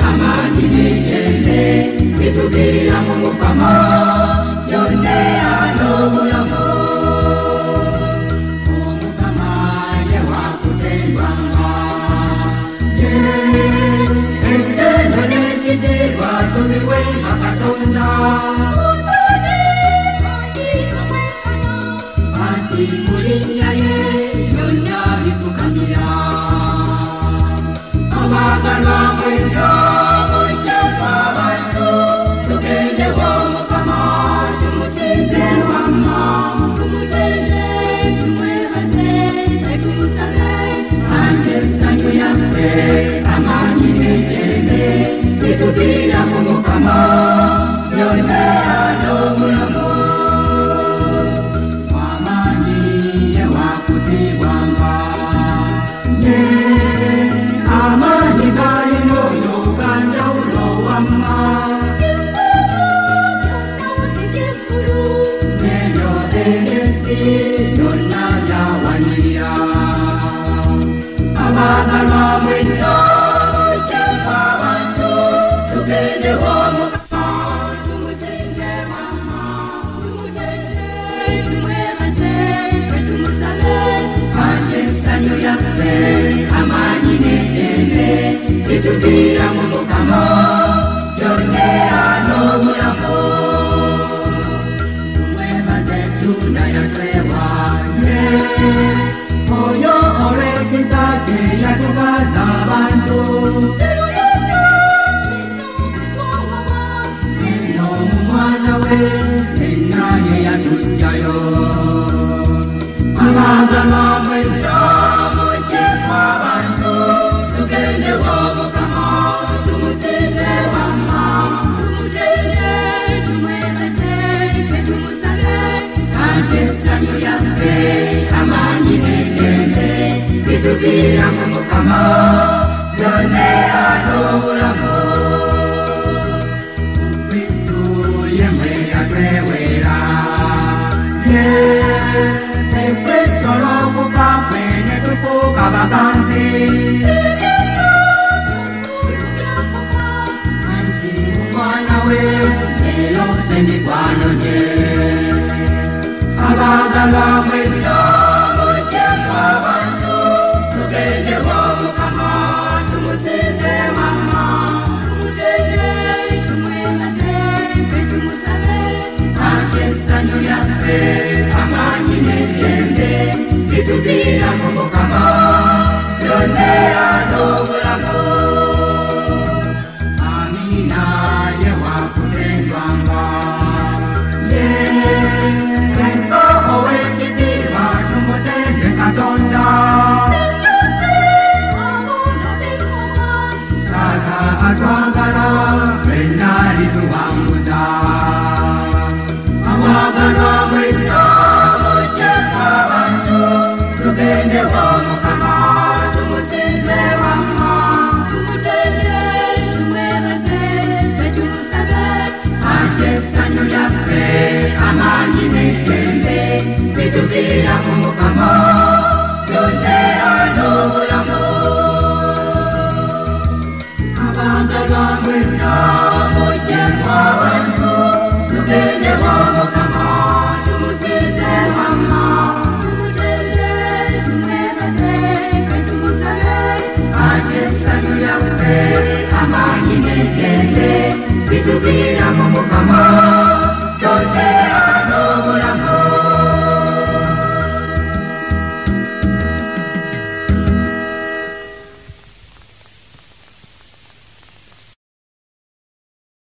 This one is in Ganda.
amani n'eddembe bituviira mu Mukama byonna n'obulamu. Omukama ye wakutendwanga, ettendo n'ekitiibwa tubiwenga Katonda. Anti mu linnya lye byonna bifukamira. Abagalwa mwenna mulikyeva abantu tugende w'Omukama tumusinze wamma, tumutende tumwebaze tumusabe anje essanyu lyaffe amaanyi n'eddembe bituviira mu Mukama byonna n'obulamu. Amaanyi ye wakutiibwanga, amaanyi galina oyo ganjawulo wamma, nebyo eby'ensi byonna byawanirira. Abaagalwa mwenna mulikyeva abantu tugende w'Omukama tumusinze wamma, tumutende tumwebaze ffe tumusabe anje essanyu lyaffe amaanyi n'eddembe bituviira mu Mukama byonna n'obulamu. Tumwebaze ettunda yatwewanye, oyo olw'ekisa kye yatugaza abantu. Nno mu mwana we fenna ye yatuggyayo. Abaagalwa mwenna mulikyeva abantu tugende w'Omukama tumusinze wamma, tumutende tumwebaze ffe tumusabe anje essanyu lyaffe amaanyi n'eddembe bituviira mu Mukama byonna n'obulamu. Kristu ye mwe yatweweera, Kristo olw'okufa kwe ne tufuuka baganzi. Anti mu mwana we leero ffe mikwano gye. Abaagalwa mwenna mulikyeva abantu tugende w'Omukama tumusinze wamma, tumutende tumwebaze ffe tumusabe anje essanyu lyaffe amaanyi n'eddembe bituviira mu Mukama byonna n'obulamu. Amiina ye wakutendwanga, Kristo ow'ekitiibwa tumutende Katonda. Taata atwagala fenna alituwanguza. Abaagalwa mwenna mulikyeva abantu tugende w'Omukama tumusinze wamma, tumutende tumwebaze ffe tumusabe anje essanyu lyaffe amaanyi n'eddembe bituviira mu Mukama byonna n'obulamu. Abaagalwa mwenna mulikyeva abantu tugende w'Omukama tumusinze wamma, tumutende tumwebaze ffe tumusabe anje essanyu lyaffe amaanyi n'eddembe bituviira